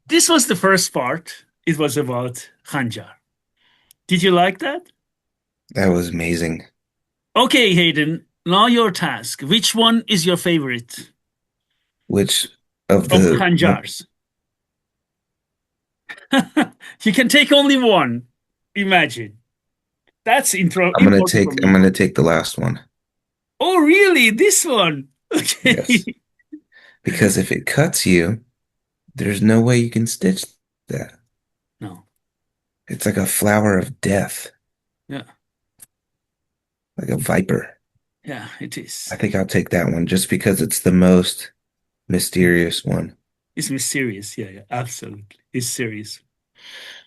This was the first part. It was about Khanjar. Did you like that? That was amazing. Okay, Hayden, now your task. Which one is your favorite Which of of the Khanjars? You can take only one. Imagine. That's important for I'm me. gonna take the last one. Oh, really? This one? Yes. Okay. Because if it cuts you, there's no way you can stitch that. No. It's like a flower of death, Yeah. like a viper. Yeah, it I is. think I'll take that one just because it's the most mysterious one. It's mysterious. Yeah, yeah, absolutely. It's serious.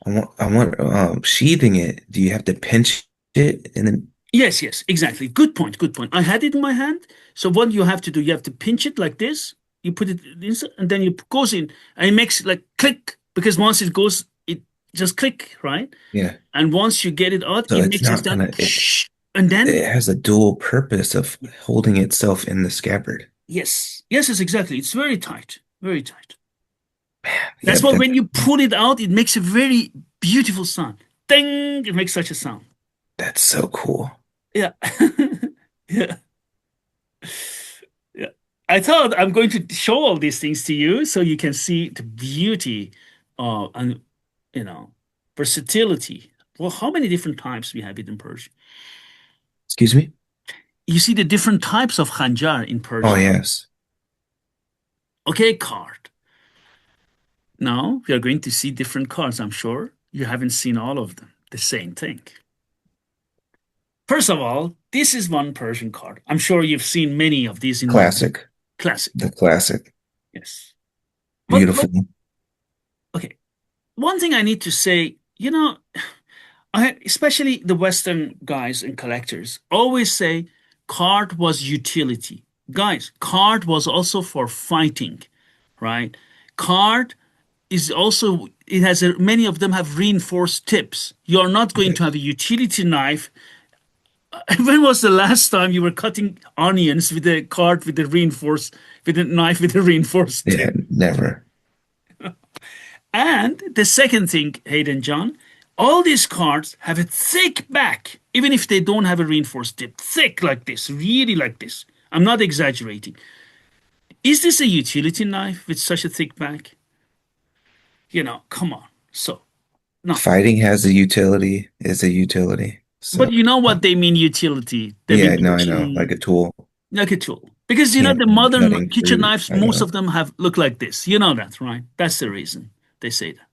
I want sheathing it. Do you have to pinch it and then Yes, yes, exactly. Good point. Good point. I had it in my hand. So what you have to do, you have to pinch it like this. You put it inside, and then you goes in, and it makes like click because once it goes, it just click, right? yeah. And once you get it out, So it it's makes this not that, gonna and then it has a dual purpose of holding itself in the scabbard. yes, yes, yes, exactly. It's very tight, very tight. Yeah, That's why that's when you pull it out, it makes a very beautiful sound. Ding! It makes such a sound. that's so cool. Yeah, yeah. Yeah. I thought I'm going to show all these things to you so you can see the beauty and you know versatility. Well, how many different types we have it in Persian? Excuse me? You see the different types of khanjar in Oh Persian. yes. Okay, card. Now we are going to see different cards. I'm sure you haven't seen all of them. The same thing. First of all, this is one Persian card. I'm sure you've seen many of these in my Classic. classic. The classic. Yes. But Beautiful. okay. One thing I need to say, especially the Western guys and collectors always say card was utility. Guys, card was also for fighting, right? Card is also, many of them have reinforced tips. You're not going to have Yes. a utility knife. When was the last time you were cutting onions with a card with a knife with a reinforced Yeah, tip? never. And the second thing, Hayden John, all these cards have a thick back, even if they don't have a reinforced tip. Thick like this, really like this. I'm not exaggerating. Is this a utility knife with such a thick back? Come on. So, no. Fighting has a utility, is a utility. But So you know what they mean utility? They mean yeah, no, I know. Like kitchen, a tool. like a tool. Because the Can't modern cutting kitchen fruit. knives, I most know. of them have look like this. You know that, right? That's the reason they say that.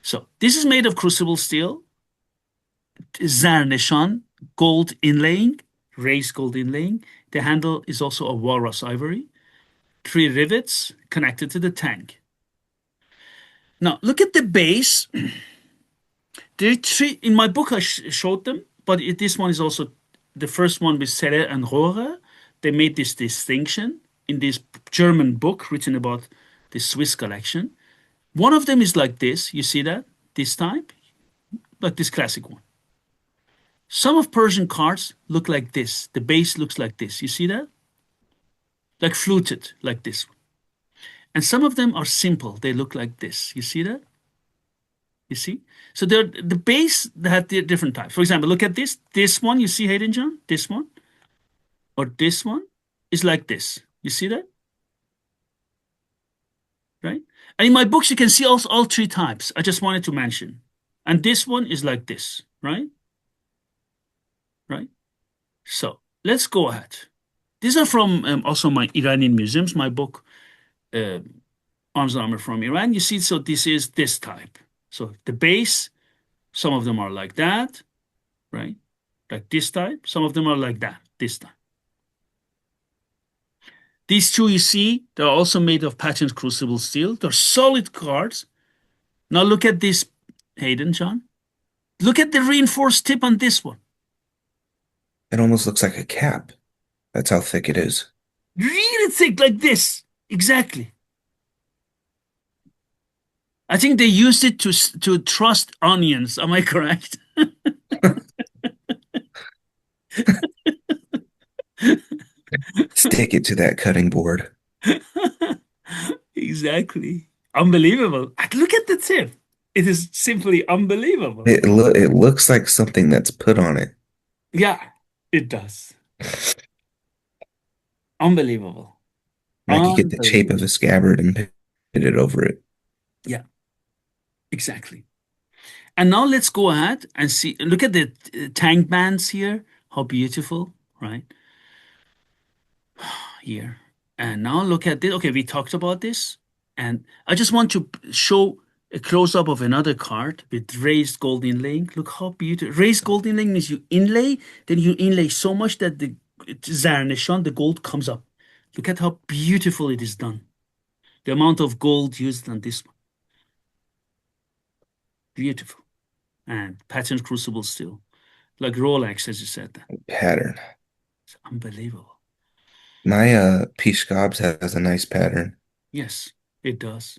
So this is made of crucible steel. Zarnishan, gold inlaying, raised gold inlaying. The handle is also a walrus ivory. Three rivets connected to the tank. Now look at the base. There are three in my book. I showed them, but this one is also the first one with Serre and Rohrer. They made this distinction in this German book written about the Swiss collection. One of them is like this. You see that this type, like this classic one. Some of Persian cards look like this. The base looks like this. You see that? Like fluted, like this. And some of them are simple. They look like this. You see that? You see? So they're the base they have the different types. For example, look at this. This one, you see Hayden John? This one or this one is like this. You see that? Right? And in my books, you can see also all three types. I just wanted to mention. And this one is like this, right? Right? So let's go ahead. These are from also my Iranian museums, my book, uh, Arms and Armor from Iran. You see, so this is this type. So the base, some of them are like that, right? Like this type. Some of them are like that, this type. These two you see, they're also made of patent crucible steel. They're solid cards. Now look at this, Hayden, John. Look at the reinforced tip on this one. It almost looks like a cap. That's how thick it is. Really thick, like this. Exactly. I think they used it to trust onions. Am I correct? Stick it to that cutting board. Exactly. Unbelievable. Look at the tip. It is simply unbelievable. It looks like something that's put on it. Yeah, it does. Unbelievable. Like you get the shape Unbelievable. of a scabbard and put it over it. Yeah, exactly. And now let's go ahead and see. Look at the tank bands here. How beautiful, right? Here. And now look at this. Okay, we talked about this. And I just want to show a close-up of another card with raised gold inlaying. Look how beautiful. Raised gold inlaying means you inlay, then you inlay so much that the zarnishan, the gold comes up. Look at how beautiful it is done. The amount of gold used on this one. Beautiful. And patterned crucible still. Like Rolex, as you said that. Pattern. It's unbelievable. My pishqabz has a nice pattern. Yes, it does.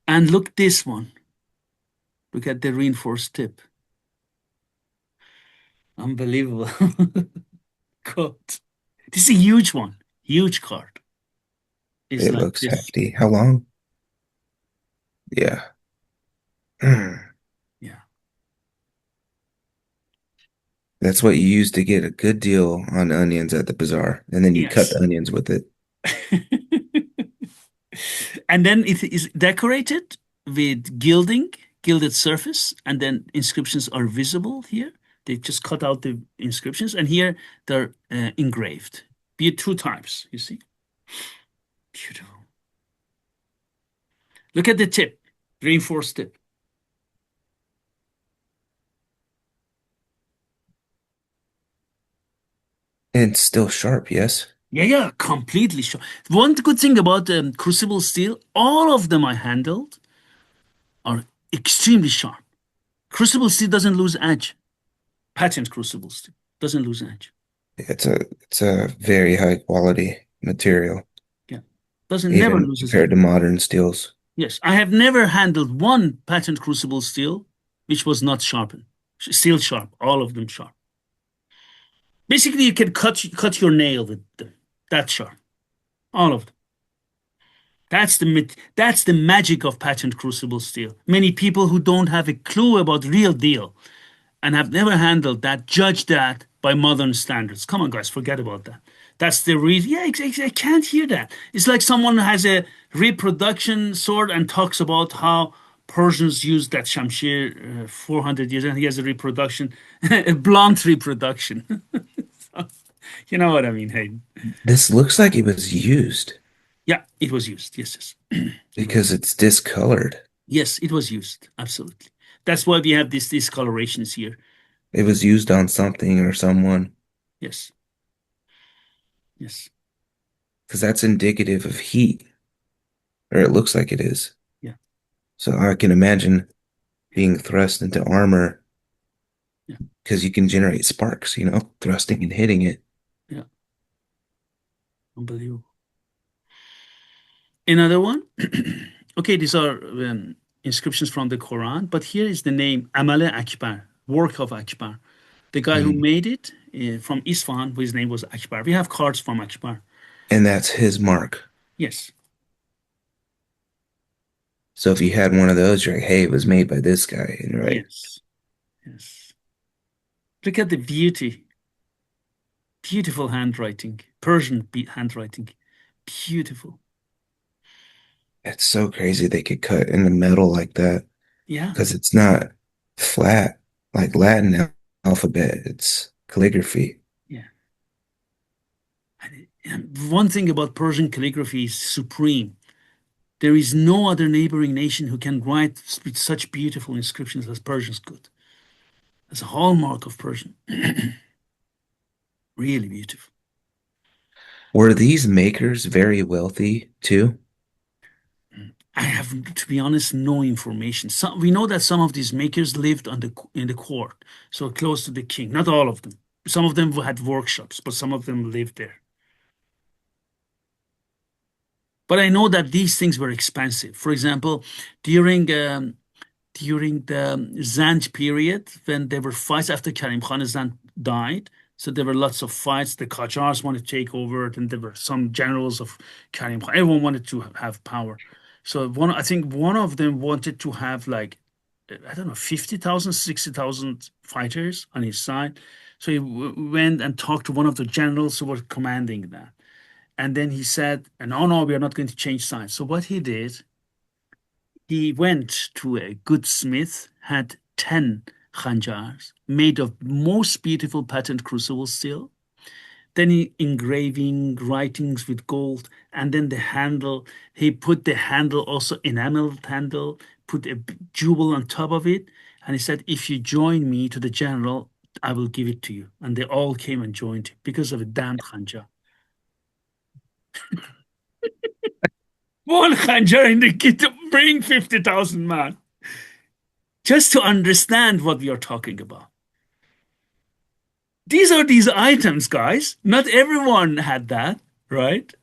And look this one. Look at the reinforced tip. Unbelievable. God. This is a huge one. Huge card. It's It like looks this. hefty. How long? Yeah. Yeah. That's what you use to get a good deal on onions at the bazaar. And then you cut Yes. the onions with it. And then it is decorated with gilding, gilded surface, and then inscriptions are visible here. They just cut out the inscriptions, and here they're engraved. Be it two types, you see. Beautiful. Look at the tip, reinforced tip. And it's still sharp, yes? Yeah, yeah, completely sure. One good thing about crucible steel, all of them I handled are extremely sharp. Crucible steel doesn't lose edge. Patent crucible steel doesn't lose edge. It's a very high quality material, Yeah, doesn't never even loses compared edge. to modern steels. Yes, I have never handled one patent crucible steel which was not sharpened. Steel sharp, all of them sharp. Basically, you can cut your nail with them. That sharp, all of them. That's the magic of patent crucible steel. Many people who don't have a clue about real deal and have never handled that judge that by modern standards. Come on, guys, forget about that. That's the reason. Yeah, exactly. I can't hear that. It's like someone has a reproduction sword and talks about how Persians used that shamshir 400 years, and he has a reproduction, a blunt reproduction. You know what I mean, Hayden? This looks like it was used Yeah, it was used. Yes, yes. It was. because it's discolored. Yes, it was used. Absolutely. That's why we have these discolorations here. It was used on something or someone Yes, yes, because that's indicative of heat, or it looks like it is. yeah, So I can imagine being thrust into armor yeah, because you can generate sparks, thrusting and hitting it. yeah. Unbelievable. Another one. Okay, these are inscriptions from the Quran, but here is the name Amale Akbar, work of Akbar. The guy who Mm. made it from Isfahan, his name was Akbar. We have cards from Akbar. And that's his mark. Yes, So if you had one of those, you're like, hey, it was made by this guy. And you're like, yes, yes. Look at the beauty. Beautiful handwriting, Persian handwriting. Beautiful. it's so crazy they could cut into metal like that Yeah, because it's not flat like Latin alphabet. It's calligraphy. yeah. And one thing about Persian calligraphy is supreme. There is no other neighboring nation who can write with such beautiful inscriptions as Persians could. That's a hallmark of Persian. Really beautiful. Were these makers very wealthy too? I have, to be honest, no information. We know that some of these makers lived in the court, so close to the king. Not all of them. Some of them had workshops, but some of them lived there. But I know that these things were expensive. For example, during during the Zanj period, when there were fights after Karim Khan Zand died, So there were lots of fights. The Qajars wanted to take over, and there were some generals of Karim Khan. Everyone wanted to have power. So I think one of them wanted to have like, I don't know, 50,000, 60,000 fighters on his side. So he went and talked to one of the generals who was commanding that. And then he said, no, no, we are not going to change sides. So what he did, he went to a good smith, had 10 khanjars made of most beautiful patterned crucible steel. Then he engraving writings with gold, and then the handle. He put the handle also enameled handle, put a jewel on top of it, and he said, "If you join me to the general, I will give it to you." And they all came and joined him because of a damned khanjar. One khanjar in the kit to bring 50,000 man, just to understand what we are talking about. These are these items, guys. Not everyone had that, right?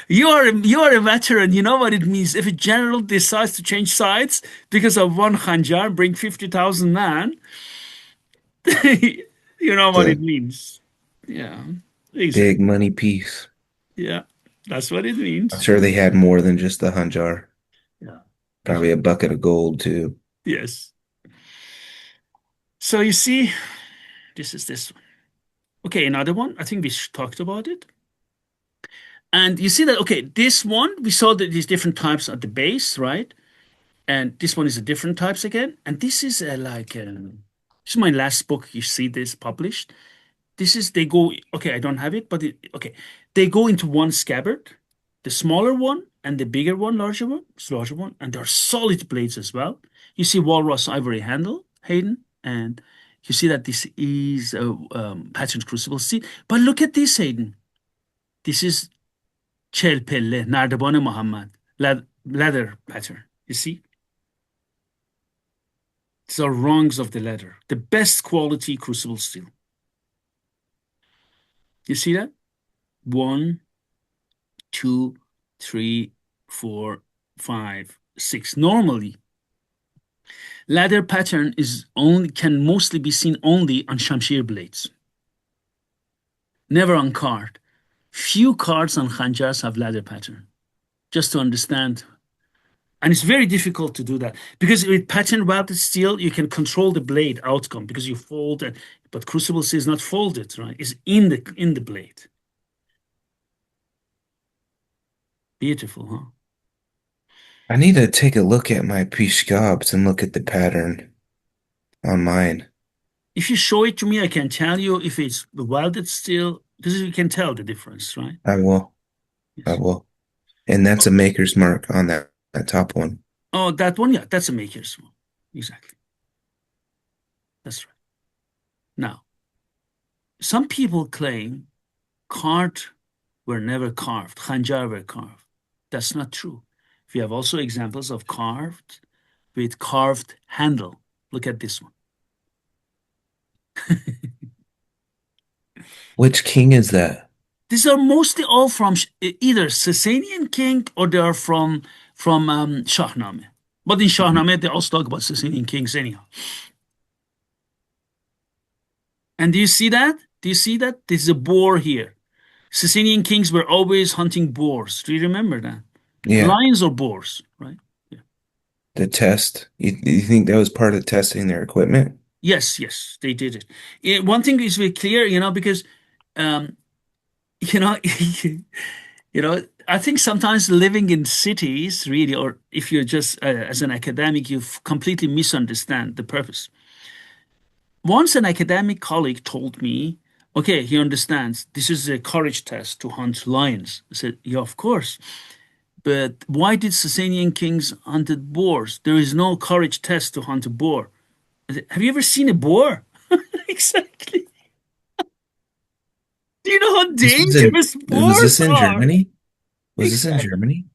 You are a veteran. You know what it means. If a general decides to change sides because of one Khanjar, bring 50,000 man, you know what it The means. Yeah, exactly. big money piece. Yeah, that's what it I'm means. sure they had more than just the Hunjar. Yeah. Probably a bucket of gold too. Yes. So you see, this is this one. Okay, another one. I think we talked about it. And you see that, okay, this one, we saw that these different types at the base, right? And this one is a different types again. And this is this is my last book. You see this published. This is, they go, okay, I don't have it, but okay. They go into one scabbard, the smaller one and the bigger one, larger one. And they're solid blades as well. You see walrus ivory handle, Hayden. And you see that this is a patterned crucible. See, but look at this, Hayden. This is چهل پله نردبان محمد leather pattern. You see? These are rungs of the leather. The best quality crucible steel. You see that? One, two, three, four, five, six. Normally, leather pattern is only can mostly be seen only on shamshir blades. Never on card. Few cards on khanjars have leather pattern. Just to understand. And it's very difficult to do that because with pattern welded steel, you can control the blade outcome because you fold it, but crucible steel is not folded, right? It's in the blade. Beautiful, huh? I need to take a look at my pishqabz and look at the pattern on mine. If you show it to me, I can tell you if it's welded steel because you can tell the difference, right? I will. I Yes. will. And that's a maker's mark on that top one. Oh, that one, yeah, that's a maker's one. Exactly. That's right. Now, some people claim card were never carved, khanjar were carved. That's not true. We have also examples of carved with carved handle. Look at this one. Which king is that? These are mostly all from either Sasanian king or they are from Shahnameh. But in Shahnameh, they also talk about Sasanian kings anyhow. And do you see that? Do you see that? This is a boar here. Sasanian kings were always hunting boars. Do you remember that? Yeah, Lions or boars, right? Yeah. the test. You think that was part of testing their equipment? Yes, yes, they did it. One thing is very clear, because um, you know, I think sometimes living in cities, really, or if you're just as an academic, you completely misunderstand the purpose. Once an academic colleague told me, okay, he understands this is a courage test to hunt lions. I said, yeah, of course. But why did Sasanian kings hunted boars? There is no courage test to hunt a boar. I said, have you ever seen a boar? Exactly. Do you know how This was in dangerous was boars this in are? Germany? Was this in Exactly. Germany?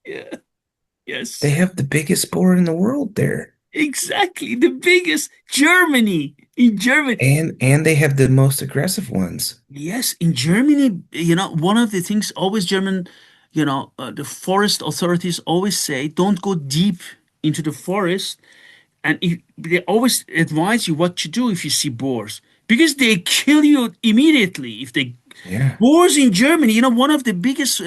Yeah. They Yes. have the biggest board in the world there. Exactly. The biggest Germany. In Germany. And they have the most aggressive ones. Yes, in Germany, one of the things always German, the forest authorities always say, don't go deep into the forest. And they always advise you what to do if you see boars because they kill you immediately if they Yeah. boars in Germany. One of the biggest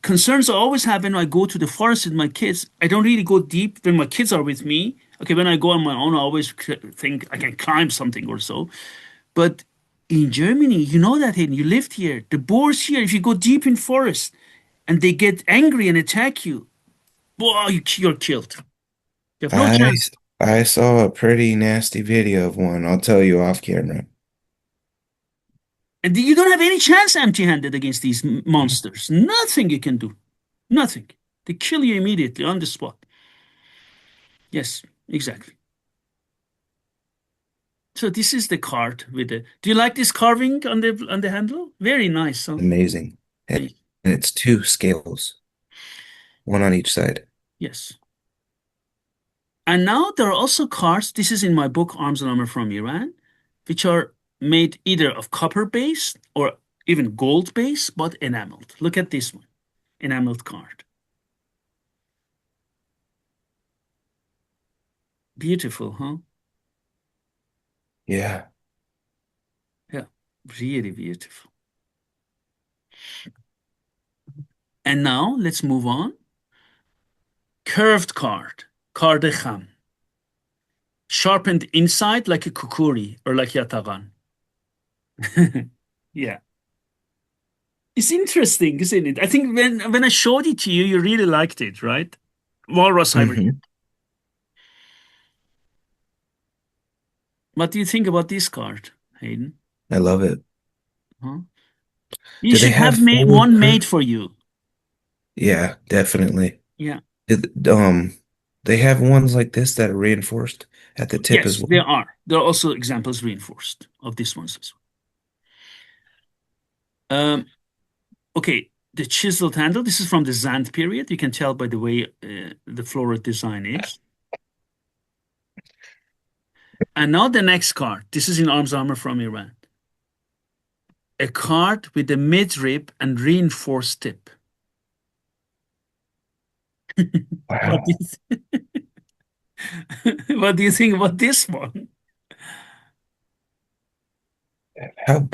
concerns I always have when I go to the forest with my kids. I don't really go deep when my kids are with me. Okay, when I go on my own, I always think I can climb something or so. But in Germany, you know that, Hayden, you lived here. The boars here, if you go deep in forest and they get angry and attack you, boy, you're killed. You have no I chance. I saw a pretty nasty video of one. I'll tell you off camera. And you don't have any chance empty-handed against these monsters. Nothing you can do. Nothing. They kill you immediately on the spot. Yes, exactly. So this is the card with the. Do you like this carving on the handle? Very nice, huh? Amazing. And Hey, it's two scales, one on each side. yes. And now there are also cards. This is in my book, Arms and Armor from Iran, which are made either of copper base or even gold base, but enameled. Look at this one, enameled card. Beautiful, huh? Yeah. Yeah, really beautiful. And now let's move on. Curved card, card kham. Sharpened inside like a kukuri or like yatagan. Yeah. It's interesting, isn't it? I think when I showed it to you, you really liked it, right? Walrus ivory. Hmm. What do you think about this card, Hayden? I love it. Huh? You Do they should have have made full one cur? made for you. Yeah, definitely. Yeah. Did, they have ones like this that are reinforced at the tip as Yes, well. there are. There are also examples reinforced of these ones as well. Okay, the chiseled handle. This is from the Zand period. You can tell by the way the floral design is. And now the next card. This is in Arms Armor from Iran. A card with a midrib and reinforced tip. What do Wow. you what do you think about this one? How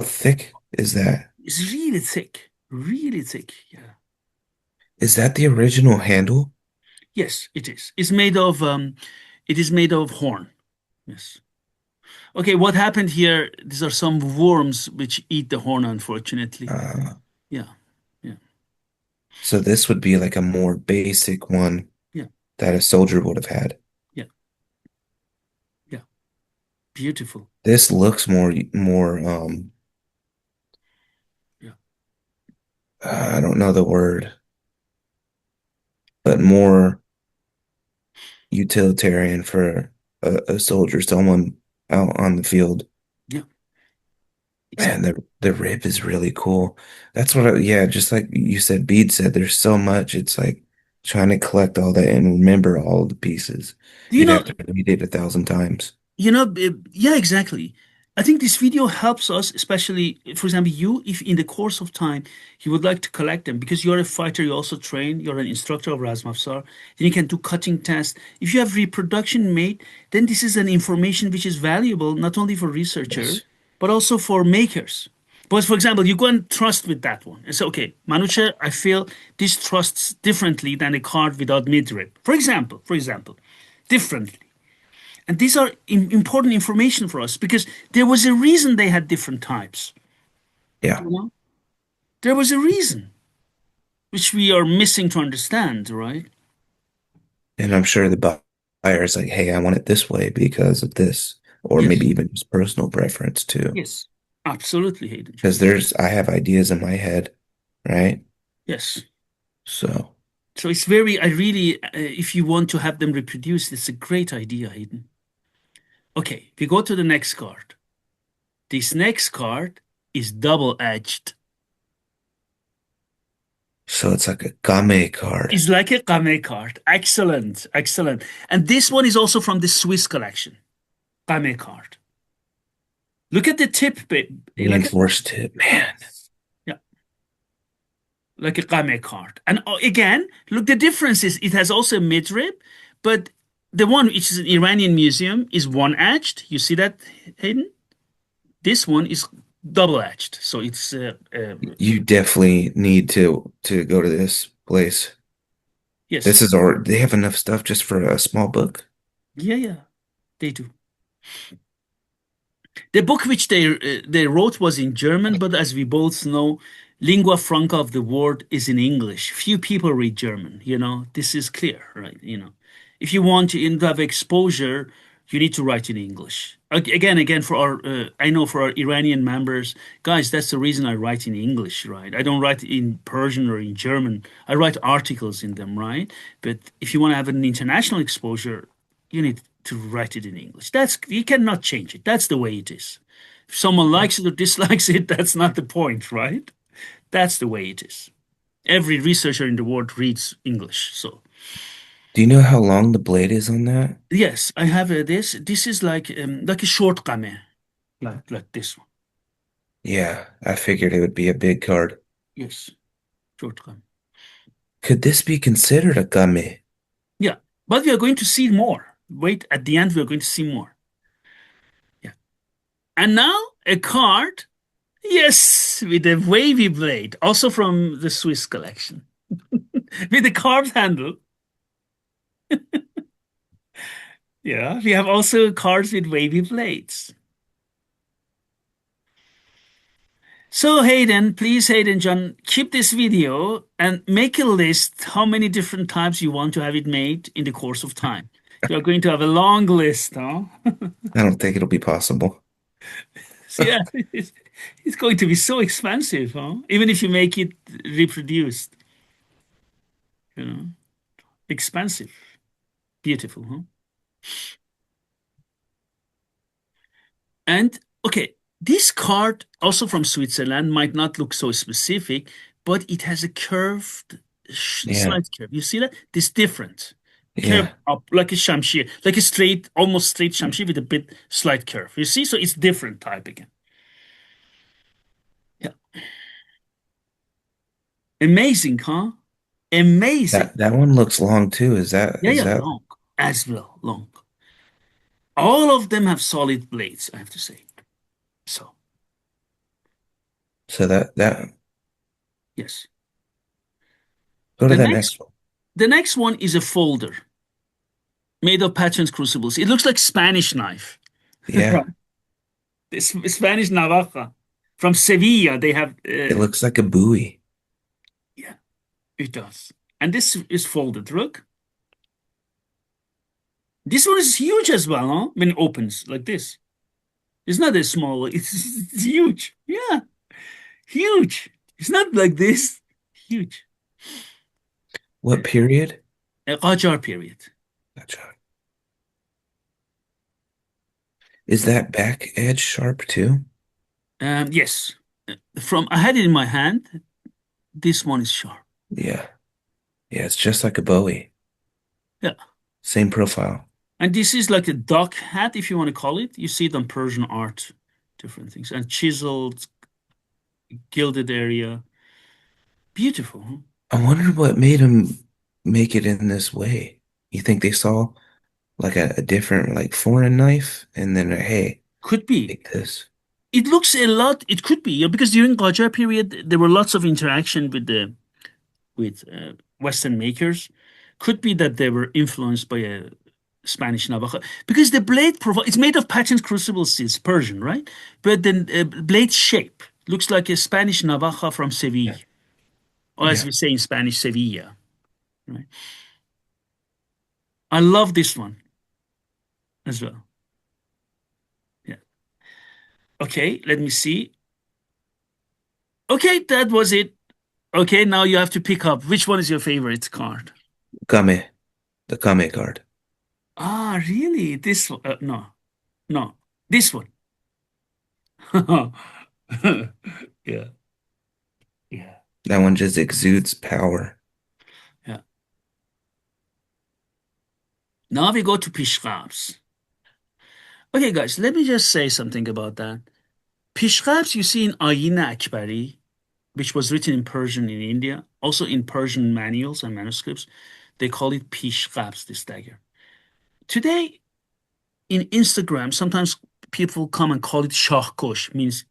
thick is that? It's really thick, really thick. Yeah. Is that the original handle? Yes, it is. It is made of horn. Yes. Okay, what happened here? These are some worms which eat the horn, unfortunately. Uh, Yeah. Yeah. so this would be like a more basic one Yeah. that a soldier would have had. Yeah. Yeah. Beautiful. This looks more Yeah. I don't know the word, but more utilitarian for a soldier, someone out on the field. Yeah. Man, Exactly. the rib is really cool. That's what yeah, just like you said, Bede said, there's so much. It's like trying to collect all that and remember all the pieces. Do you You'd know have to read it 1,000 times. Yeah, exactly. I think this video helps us, especially, for example, you, if in the course of time you would like to collect them, because you're a fighter, you also train, you're an instructor of Razmafzar, then you can do cutting tests. If you have reproduction made, then this is an information which is valuable not only for researcher, Yes. but also for makers. But for example, you go and trust with that one and say, okay, Manuche, I feel this trusts differently than a card without midrib. For example, differently. And these are important information for us because there was a reason they had different types. Yeah. You know? There was a reason, which we are missing to understand, right? And I'm sure the buyer's like, hey, I want it this way because of this, or maybe Yes, even just personal preference too. yes, absolutely, Hayden. Because I have ideas in my head, right? Yes. So, So it's very, I really, if you want to have them reproduced, it's a great idea, Hayden. Okay, we go to the next card. This next card is double-edged. so it's like a game card. It's like a Kame card. Excellent, excellent. And this one is also from the Swiss collection. Kame card. Look at the tip bit, like a, Reinforced tip, man. yeah, like a Kame card. And again, look, the difference is it has also a midrib, but The one which is an Iranian museum is one edged. You see that, Hayden? This one is double edged. So it's You definitely need to go to this place. This yes, is our they have enough stuff just for a small book. yeah, yeah, they do. The book which they wrote was in German, but as we both know, lingua franca of the world is in English. Few people read German, you know. This is clear, right? You know, if you want to have exposure, you need to write in English. Again, for our I know for our Iranian members, guys, that's the reason I write in English, right? I don't write in Persian or in German. I write articles in them, right? But if you want to have an international exposure, you need to write it in English. That's you cannot change it. That's the way it is. If someone likes it or dislikes it, that's not the point, right? That's the way it is. Every researcher in the world reads English. So Do you know how long the blade is on that? yes, I have this. This is like a short kame, like this one. Yeah, I figured it would be a big card. Yes, short kame. Could this be considered a gummy? Yeah, but we are going to see more. Wait, at the end we are going to see more. Yeah, and now a card. Yes, with a wavy blade, also from the Swiss collection, with a carved handle. Yeah, we have also cards with wavy blades. So Hayden, please Hayden, John, keep this video and make a list how many different types you want to have it made in the course of time. You're going to have a long list, huh? I don't think it'll be possible. Yeah, it's going to be so expensive, huh? Even if you make it reproduced, you know, expensive. Beautiful, huh? And okay, this card, also from Switzerland, might not look so specific, but it has a curved, Yeah, slight curve. You see that? This different. Curve yeah. up like a shamshir, like a straight, almost straight shamshir with a bit slight curve. You see? So it's different type again. Yeah. Amazing, huh? Amazing. That one looks long too. Is that Yeah, is yeah, that long. As well, long. All of them have solid blades, I have to say. So, so that yes. go to The that next next one. the next one is a folder made of patterned crucibles. It looks like Spanish knife. Yeah, Spanish navaja from Sevilla. They have, it looks like a buoy. yeah, it does. And this is folded. Look, this one is huge as well, huh? When it opens like this, it's not as small. It's huge. Yeah, huge. It's not like this. Huge. What period? A Qajar period. Gotcha. Is that back edge sharp too? Yes. From I had it in my hand. This one is sharp. Yeah. Yeah, it's just like a Bowie. Yeah. Same profile. And this is like a duck hat, if you want to call it. You see it on Persian art, different things. And chiseled, gilded area. Beautiful, huh? I wonder what made him make it in this way. You think they saw like a different like foreign knife and then hey, Could be. make this. It looks a lot. It could be, yeah, because during Qajar period there were lots of interaction with the with Western makers. Could be that they were influenced by a Spanish navaja because the blade profile it's made of patterned crucible steel, Persian, right? But the blade shape looks like a Spanish navaja from Yeah. Seville, or as Yeah. we say in Spanish, Sevilla. Right? I love this one as well. Yeah. Okay, let me see. Okay, that was it. Okay, now you have to pick up. Which one is your favorite card? Kame, the Kame card. Ah, really? This one? No, no, this one. Yeah, yeah, That one just exudes power. yeah. Now we go to pishqabz. Okay, guys, let me just say something about that. Pishqabz you see in Ayina Akbari, which was written in Persian in India, also in Persian manuals and manuscripts. They call it pishqabz, this dagger. Today in Instagram, sometimes people come and call it shahkosh, means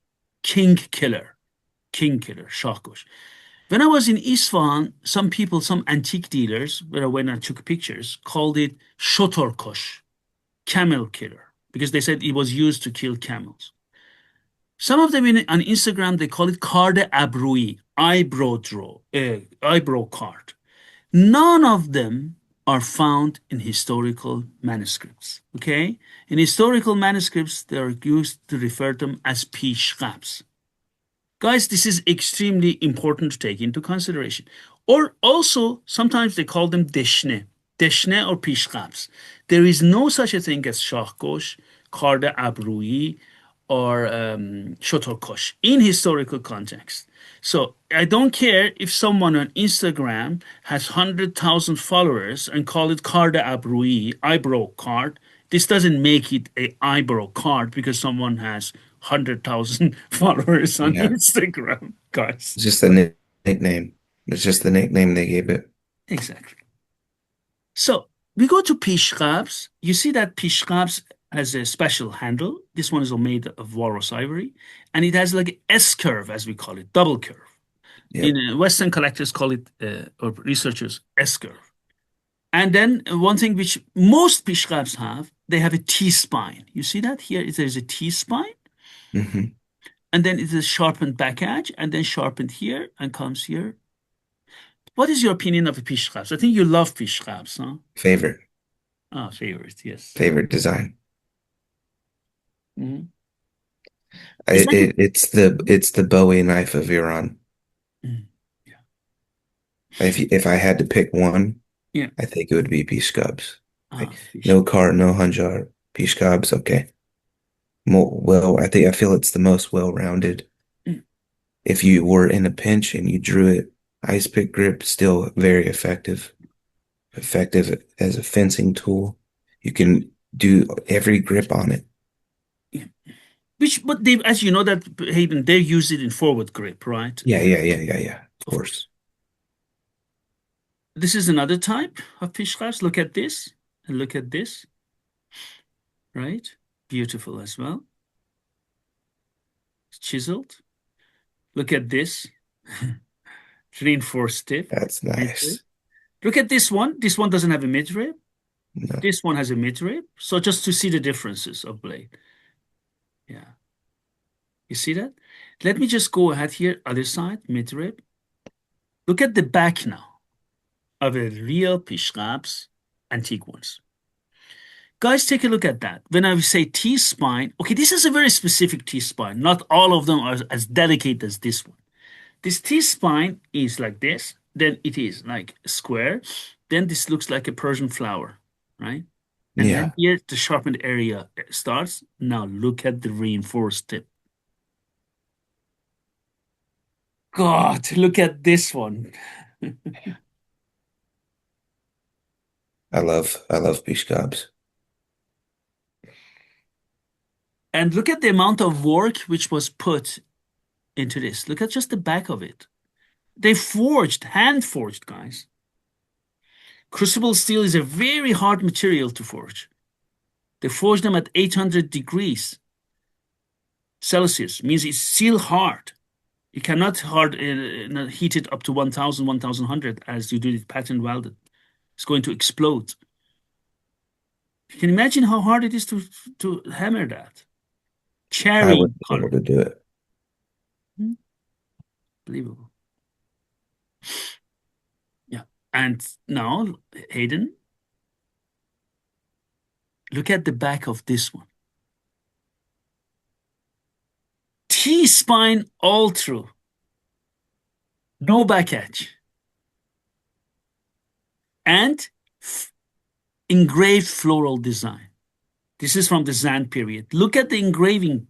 king killer, king killer, shahkosh. When I was in Isfahan, some people, some antique dealers, where I went and took pictures, called it shotorkosh, camel killer, because they said it was used to kill camels. Some of them on Instagram, they call it card abrui, eyebrow card. None of them are found in historical manuscripts. Okay? In historical manuscripts, they are used to refer to them as pishqabz. Guys, this is extremely important to take into consideration. Or also, sometimes they call them deshne or pishqabz. There is no such a thing as shahkosh, karda abrui, or shotorkosh in historical context. So I don't care if someone on Instagram has 100,000 followers and call it karda abrui, eyebrow card. This doesn't make it a eyebrow card because someone has 100,000 followers on Yeah. Instagram, guys. It's just a nickname. It's just the nickname they gave it. Exactly. So we go to pishqabz. You see that pishqabz has a special handle. This one is all made of walrus ivory, and it has like an S curve, as we call it, double curve. In Yep. Western collectors call it, or researchers, S curve. And then one thing which most pishqabs have, they have a T spine. You see that here? There's a T spine, Hmm. and then it is sharpened back edge, and then sharpened here and comes here. What is your opinion of a pishqabs? I think you love pishqabs, huh? Favorite. Ah, favorite, yes. Favorite design. Mhm. It's It, like it it's the Bowie knife of Iran. Mm. Yeah. If I had to pick one, Yeah. I think it would be pishqabz. Ah, Like fish. no car, no Khanjar, pishqabz. Okay. Well, I feel it's the most well-rounded. Mm. If you were in a pinch and you drew it, ice pick grip, still very effective. Effective as a fencing tool. You can do every grip on it. Yeah. Which, but they, as you know, that Hayden, they use it in forward grip, right? Yeah, yeah, yeah, yeah, yeah. Of Of course. course. This is another type of fish scraps. Look at this and look at this, right? Beautiful as well. It's chiseled. Look at this. Reinforced tip. That's Midrib. nice. Look at this one. This one doesn't have a midrib. No. This one has a midrib. So just to see the differences of blade. Yeah. You see that? Let me just go ahead here, other side, midrib. Look at the back now of a real pishqabs, antique ones. Guys, take a look at that. When I say T-spine, okay, this is a very specific T-spine. Not all of them are as delicate as this one. This T-spine is like this, then it is like a square, then this looks like a Persian flower, right? And then Yeah, here the sharpened area starts. Now look at the reinforced tip. God, look at this one. I love pishkabs. And look at the amount of work which was put into this. Look at just the back of it. They forged, hand forged, guys. Crucible steel is a very hard material to forge. They forge them at 800 degrees Celsius, means it's still hard. You cannot heat it up to 1000, 1100 as you do it pattern welded. It's going to explode. You can imagine how hard it is to hammer that. I Cherry wouldn't be able color. to do it. Hmm, Unbelievable. Yeah. And now, Hayden, look at the back of this one. T-spine all through. No back edge. And engraved floral design. This is from the Zand period. Look at the engraving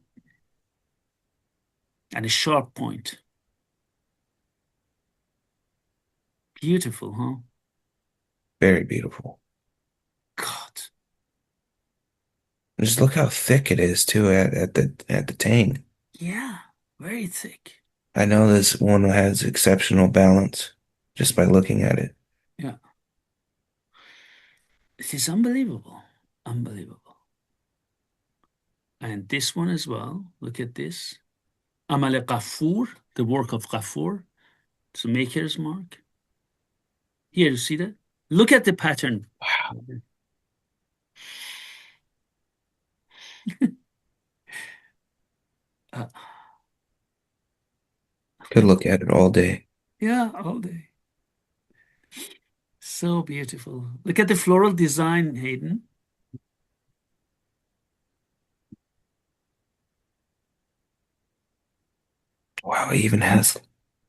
and a sharp point. Beautiful, huh? Very beautiful. God. Just look how thick it is too at the tang. Yeah, very thick. I know this one has exceptional balance just by looking at it. Yeah. It is unbelievable. Unbelievable. And this one as well. Look at this. Amal Ghafoor, the work of Ghafoor. It's a maker's mark. Here, you see that? Look at the pattern. Uh, Could look at it all day. yeah, all day. So beautiful. Look at the floral design, Hayden. Wow, it even has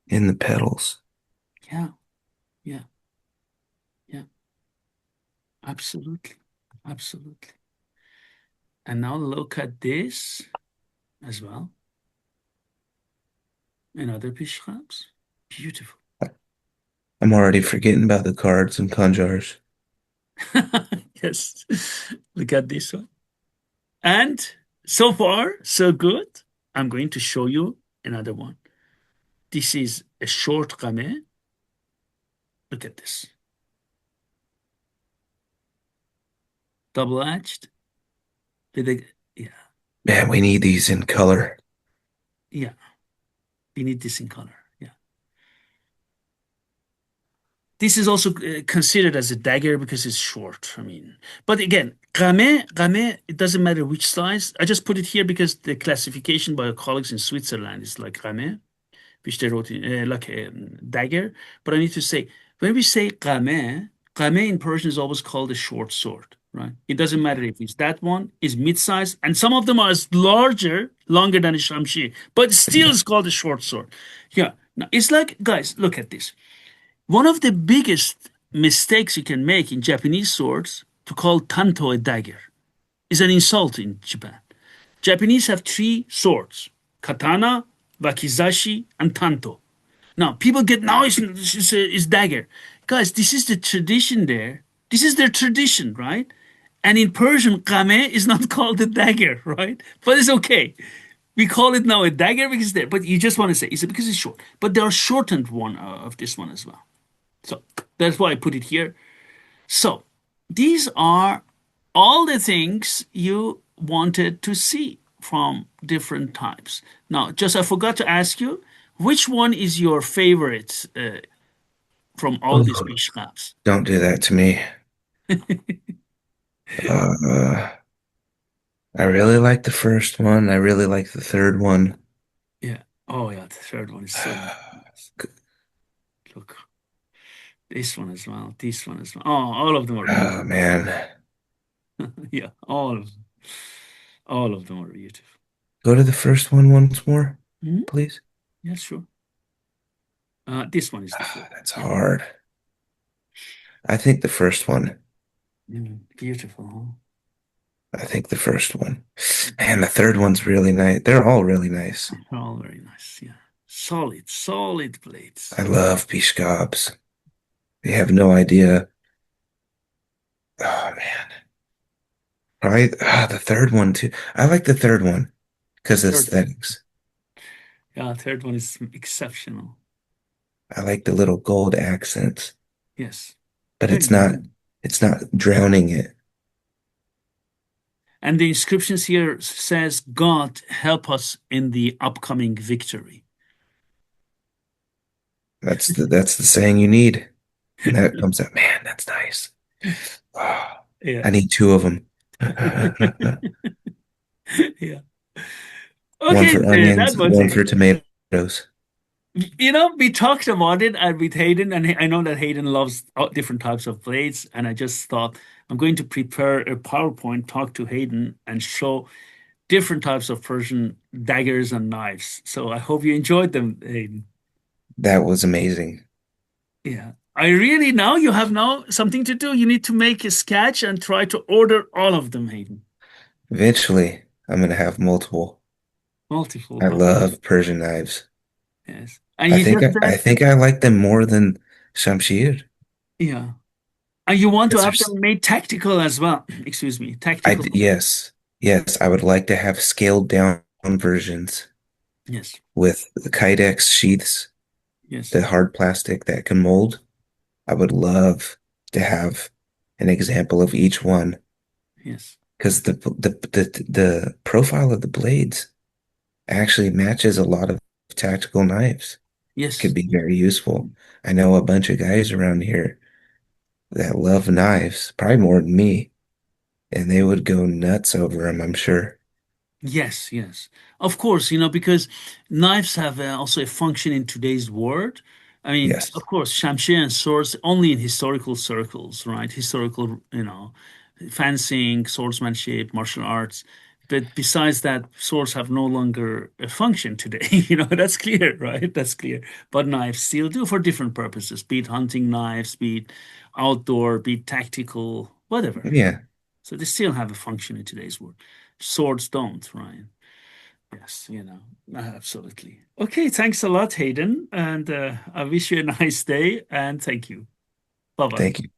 in the petals. Yeah, yeah, yeah. Absolutely. Absolutely. And now look at this as well. Another pishqabz. Beautiful. I'm already forgetting about the cards and Khanjars. Yes. Look at this one. And so far, so good. I'm going to show you another one. This is a short game. Look at this. Double-edged. Yeah, Man, we need these in color. yeah. We need this in color. Yeah. This is also considered as a dagger because it's short. I mean, but again, game, it doesn't matter which size. I just put it here because the classification by our colleagues in Switzerland is like game, which they wrote in, like a dagger. But I need to say, when we say game in Persian is always called a short sword, right? It doesn't matter if it's that one, is mid-size, and some of them are as longer than a shamshir, but still it's called a short sword. Yeah. Now, it's like, guys, look at this. One of the biggest mistakes you can make in Japanese swords to call tanto a dagger is an insult in Japan. Japanese have three swords: katana, wakizashi, and tanto. Now, people get now it's dagger. Guys, this is the tradition there. This is their tradition, right? And in Persian, kame is not called a dagger, right? But it's okay. We call it now a dagger because there. But you just want to say, is it because it's short? But there are shortened one of this one as well. So that's why I put it here. So these are all the things you wanted to see from different types. Now, just I forgot to ask you, which one is your favorite from all these Ooh, pishqabs? don't do that to me. Uh, I really like the first one. I really like the third one. Yeah. Oh, yeah. The third one is so nice. Look, this one as well. This one as well. Oh, all of them are Oh beautiful. man. Yeah, all of them. All of them are beautiful. Go to the first one once more, Mhm. please. Yeah, sure. This one is the fourth. Ah, that's Yeah. hard. I think the first one. Beautiful, huh? I think the first one. Man, the third one's really nice. They're all really nice. They're all very nice. Yeah. Solid, solid I plates. love pishqabz. They have no idea. Oh man. Probably the third one too. I like the third one because Third, aesthetics. yeah, third one is exceptional. I like the little gold accents, Yes. but Very unique. it's not drowning it. And the inscriptions here says, God help us in the upcoming victory. That's the saying you need. And that comes out, man, that's nice. Oh, I Yes. need two of them. Yeah. One Okay, for that onions, was one it. for tomatoes. We talked about it with Hayden, and I know that Hayden loves different types of blades. And I just thought I'm going to prepare a PowerPoint, talk to Hayden, and show different types of Persian daggers and knives. So I hope you enjoyed them, Hayden. That was amazing. Yeah. I really now you have now something to do. You need to make a sketch and try to order all of them, Hayden. Eventually, I'm gonna have multiple. Multiple, I huh? love Persian knives. Yes. And you just I said, think I like them more than Shamshir. yeah. And you want to Because have there's them made tactical as well. Excuse me, tactical. yes, yes, I would like to have scaled down versions Yes. with the Kydex sheaths, Yes. the hard plastic that can mold. I would love to have an example of each one. Yes. because the profile of the blades actually matches a lot of tactical knives. Could Yes. be very useful. I know a bunch of guys around here that love knives, probably more than me, and they would go nuts over them, I'm sure. Yes, yes. Of course, because knives have also a function in today's world. I mean, Yes. of course, shamsher and swords only in historical circles, right? Historical, fencing, swordsmanship, martial arts. But besides that, swords have no longer a function today. That's clear, right? That's clear. But knives still do for different purposes, be it hunting knives, be it outdoor, be it tactical, whatever. Yeah. So they still have a function in today's world. Swords don't, right? Yes, absolutely. Okay, thanks a lot, Hayden. And I wish you a nice day and thank you. Bye bye. Thank you.